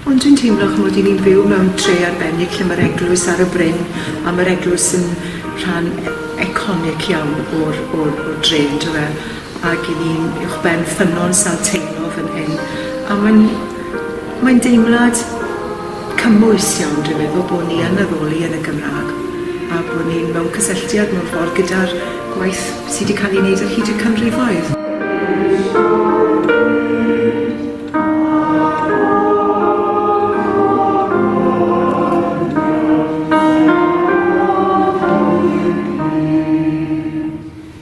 Ond dwi'n teimlo chymod i ni'n byw mewn tre arbennig lle mae'r eglwys ar y bryn a mae'r eglwys yn rhan iconic iawn o'r dre, yndyw e? Ac i ni'n uwchben ffynnon Sawl Teilo fan hyn. A mae'n deimlad cymwys iawn, dwi'n meddwl, bod ni yn addoli yn y Gymraeg a bod ni'n mewn cysylltiad mewn ffordd gyda'r gwaith sydd wedi cael ei wneud ar hyd y canrifoedd.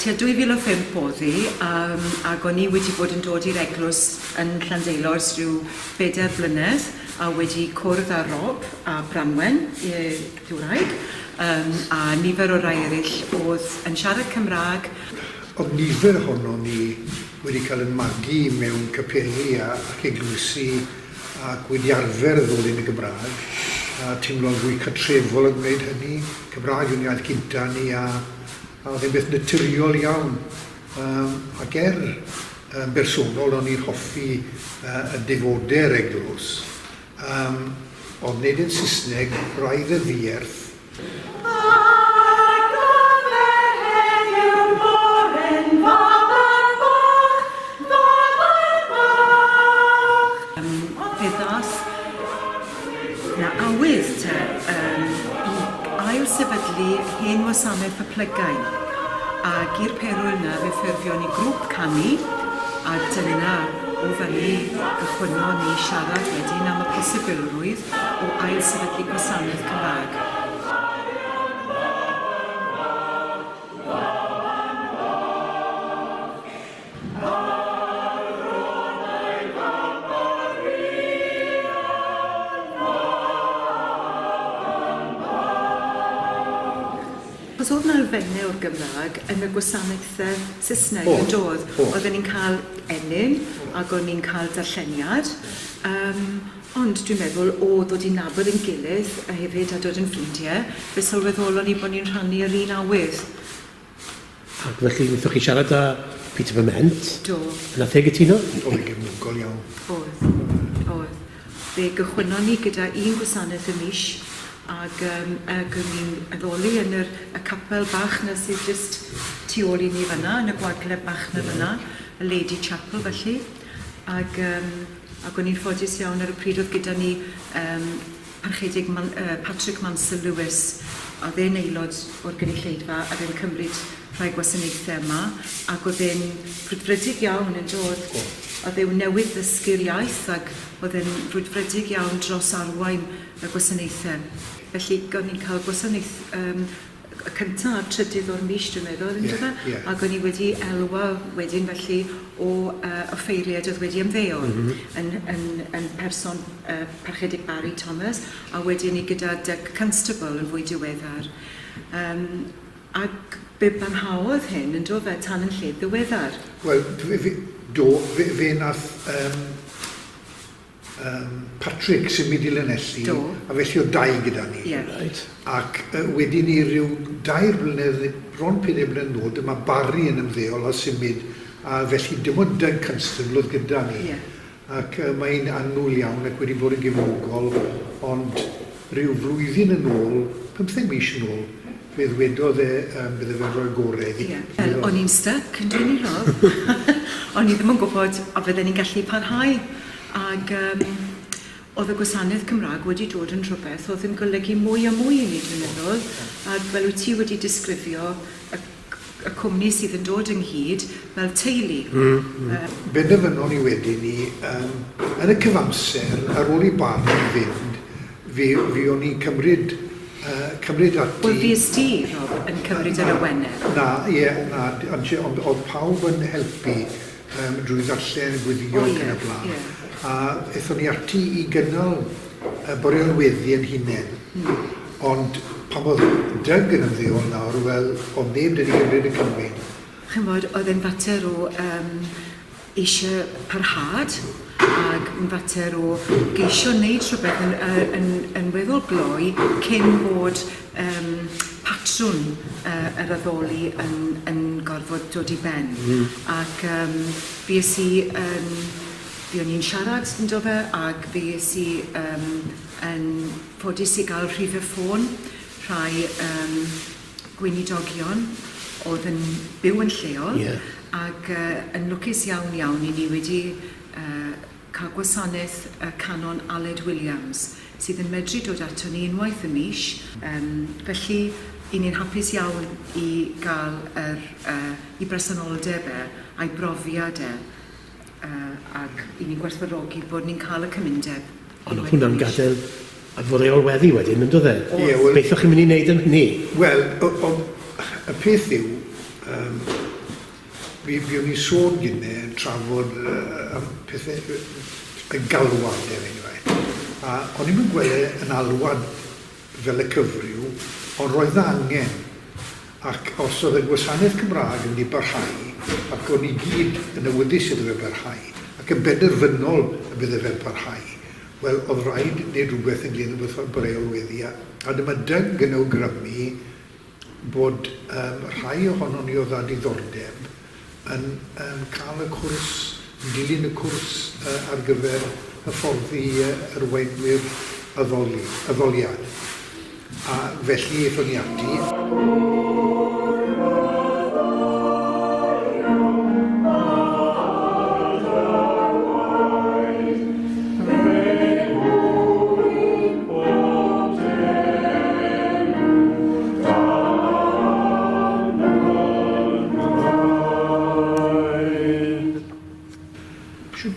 Tua 2005 oedd hi, ac o'n i wedi bod yn dod i'r eglwys yn Llandeilo ers rhyw 4 blynedd, a wedi cwrdd â Rob a Branwen i'r Gymraeg, a nifer o rai eraill oedd yn siarad Cymraeg. Oedd nifer ohono ni wedi cael yn magu mewn capeli ac eglwysi ac wedi arfer ddod yn y Gymraeg, a teimlo'n fwy cartrefol yn gwneud hynny. Cymraeg yw'n iaith gynta ni a oedd e'n beth naturiol iawn. Ac bersonol o'n i'n hoffi y defodau'r eglwys. Oedd nid yn Saesneg, braidd y fierth. I ail-sefydlu hen wasanaeth y plygau ac i'r perwyl yna fe ffurfion ni grŵp canu a dyna o fyny gychwyno ni siarad wedyn am y posibilrwydd o ail-sefydlu gwasanaeth Cymraeg. Os oedd yna elfennau o'r Gymraeg yn y gwasanaethau Saesneg yn dod, oedden ni'n cael enyn ac oedden ni'n cael darlleniad, ond dwi'n meddwl o ddod i nabod yn gilydd a hefyd a dod yn ffrindiau, fe sylweddolon ni bod ni'n rhannu yr un awydd. Ac felly wnaethoch chi siarad â Peter Ferment? Do. Nath e gytuno? Oedd e'n gefnogol iawn. Oedd. Fe gychwyno ni gyda un gwasanaeth y mis, ac o'n ni'n addoli yn y capel bach na sydd jyst tu ôl i ni fyna, yn y gwagleb bach na fyna, y Lady Chapel felly. Ac o'n ni'n ffodus iawn ar y pryd oedd gyda ni parchedig Patrick Mansell Lewis, a oedd e'n aelod o'r gynulleidfa a fe'n cymryd rhai gwasanaethau yma, ac oedd e'n frwdfrydig iawn yn dod. Oedd e'n newydd ddysgu'r iaith ac oedd e'n frwdfrydig iawn dros arwain y gwasanaethau. Felly, o'n i'n cael gwasanaeth y cyntaf a'r trydydd o'r mis, dwi'n meddwl, ac o'n i wedi elwa wedyn felly o offeiriad oedd wedi ymddeol yn person parchedig Barry Thomas, a wedyn ni gyda Doug Constable yn fwy diweddar. Ac be banhaodd hyn yn dod fe tan yn lle ddiweddar? Wel, fe nath Patrick sy'n mynd i Lanelli, a felly o 2 gyda ni. Right. Ac wedyn ni rhyw 2 blynedd, bron 5 blynedd nôl, mae Barry yn ymddeol a symud, a felly dim ond Doug Constable oedd gyda ni. Ac mae'n annwyl iawn ac wedi bod yn gefnogol, ond rhyw flwyddyn yn ôl, 15 mis yn ôl, fe ddwedodd bydde fe'n rhoi gorau. O'n i'n stuck yn dyn ni rob. O'n i ddim yn gwybod a fydden ni'n gallu parhau. Ac oedd y gwasanaeth Cymraeg wedi dod yn rhywbeth oedd yn golygu mwy a mwy i ni, dwi'n meddwl. Ac fel wyt ti wedi disgrifio y cwmni sydd yn dod ynghyd fel teulu. Benderfynon ni wedyn ni, yn y cyfamser, ar ôl i Barry fynd, fi o'n i'n cymryd ati... Wel, fi ysdi, Rob, yn cymryd ar y Wener. Ond oedd pawb yn helpu drwy ddarllen gwyddio yn y blaen. A eithon ni ati i gynnal boriolweddi yn hunain. Ond pan oedd Doug yn ymddeol nawr, wel, oedd neb dyn ni gymryd y cymryd. Chymod, oedd e'n fater o eisiau parhad, ac yn fater o geisio wneud rhywbeth yn weddol gloi cyn bod patrwn yr addoli yn gorfod dod i ben. Ac fi ys i Fi o'n i'n siarad yn do fe, ac fi si yn ffodus i gael rhif y ffôn rhai gweinidogion oedd yn byw yn lleol, ac yn lwcus iawn iawn i ni wedi cael gwasanaeth canon Aled Williams, sydd yn medru dod ato ni unwaith y mis. Felly, i ni'n hapus iawn i gael i bresenoldeb a'i brofiad ac i ni'n gwerthfawrogi bod ni'n cael y cymundeb. Ond oedd hwnna'n gadael a fod reolweddu wedyn, yn dod e? Beth o'ch chi'n mynd i wneud yn hynny? Wel, y peth yw, fi o'n i sôn gyda trafod pethau, y galwad enghraifft. A o'n i'n mynd gweld yn alwad fel y cyfryw, ond roedd angen, ac os oedd y gwasanaeth Cymraeg yn barhau, ac o'n i gyd yn awyddus iddo fe barhau, ac yn benderfynol y bydde fe'n parhau, wel, oedd rhaid wneud rhywbeth yn glyn o reolweddu, a dyma dyg yn awgrymu bod rhai ohonon ni oedd â diddordeb yn cael y cwrs, dilyn y cwrs ar gyfer hyfforddi arweinwyr addoliad. A felly eithon ni ati.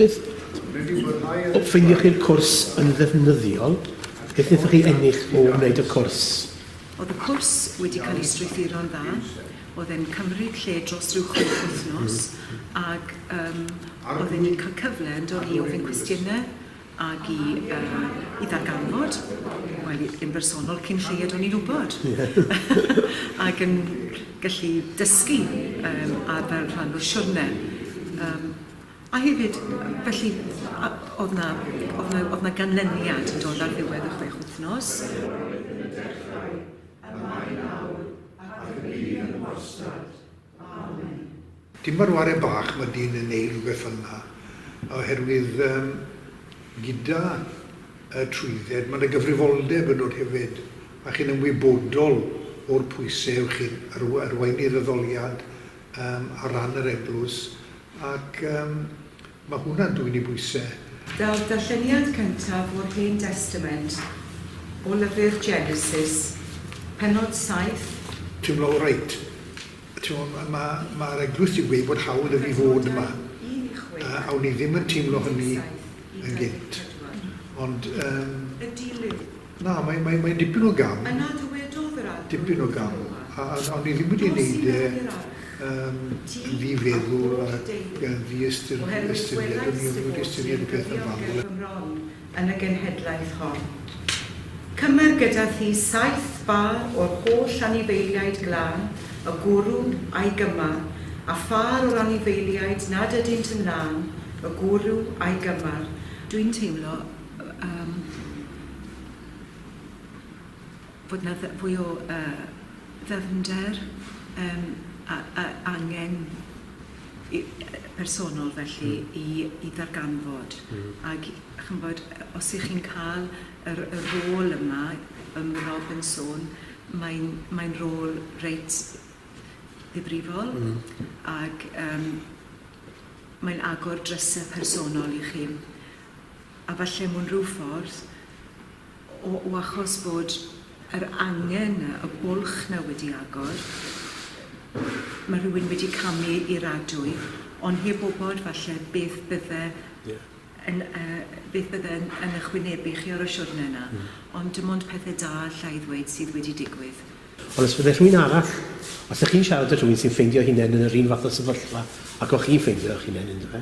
Beth o ffeindiwch chi'r cwrs yn ddefnyddiol, beth wnaethoch chi ennill o wneud y cwrs? Oedd y cwrs wedi cael ei strwythuro'n dda, oedd e'n cymryd lle dros rhyw 5 wythnos, ac oedd e'n cael cyfle yn dod i ofyn cwestiynau ac i ddarganfod, wel, yn bersonol cyn lleiad o'n i'n wybod, ac yn gallu dysgu ar fel rhan o siwrne. A hefyd, felly, oedd na ganlyniad yn dod ar ddiwedd y 6 wythnos. Dim ar warau bach mae dyn yn neud rhywbeth yna, oherwydd gyda y trwydded, mae yna gyfrifoldeb yn dod hefyd, a chi'n ymwybodol o'r pwysau chi'n arweinydd addoliad ar ran yr eglwys, ac mae hwnna'n dwy'n i bwysau. Daw darlleniad cyntaf o'r Hen Testament o lyfr Genesis, penod 7. Ti'n meddwl, reit, mae'r eglwys i gweud bod hawdd y fi fod yma, a wni ddim yn teimlo hynny yn gynt. Ond, na, mae'n dipyn o gam. Dipyn o gam. A wni ddim wedi gwneud fi feddwl fi ystyried, o'n i wedi ystyried y peth yn fanwl. Yn y genhedlaeth hon. Cymer gyda thi 7 bar o'r holl anifeiliaid glân, y gwrw a'i gymar, a phar o'r anifeiliaid nad ydynt yn lan, y gwrw a'i gymar. Dwi'n teimlo bod yna fwy o ddyfnder angen personol felly i ddarganfod. Ac chymod, os ych chi'n cael y rôl yma, Rob yn sôn, mae'n rôl reit ddifrifol, ac mae'n agor drysau personol i chi. A falle mewn rhyw ffordd, o achos bod yr angen y bwlch na wedi agor, mae rhywun wedi camu i'r adwy, ond heb wybod falle beth bydde yn ychwynebu chi ar y siwrne yna. Ond dim ond pethau da llai ddweud sydd wedi digwydd. Ond os bydde rhywun arall, os ydych chi'n siarad â rhywun sy'n ffeindio hunain yn yr un fath o sefyllfa ac o'ch chi'n ffeindio eich hunain ynddo fe,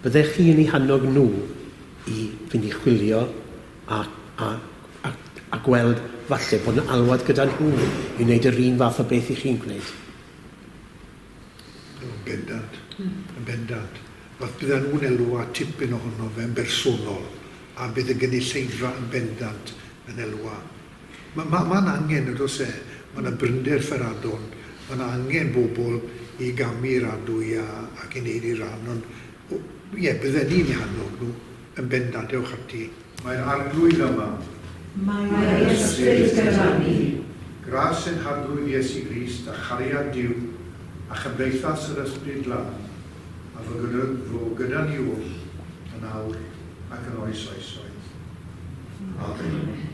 byddech chi yn eu hannog nhw i fynd i chwilio a gweld falle bod yn alwad gyda nhw i wneud yr un fath o beth i chi'n gwneud. Bendant, yn bendant. Fath bydda nhw'n elw a tipyn ohono fe yn bersonol, a bydd y gynulleidfa yn bendant yn elwa. Mae'n angen, ydw se, mae'n brynder fferadon, mae'n angen bobl i gamu'r adwy ac i wneud i'r rhan, ond bydden ni'n eu hannog nhw yn bendadewch ati. Mae'r arglwydd yma, Mae'r ysbryd gyda ni. gras yn harglwydd Iesu Grist a chariad Duw a chymdeithas yr ysbryd lan, a fo gyda ni wrth yn awr ac yn oes oesoedd. Amen.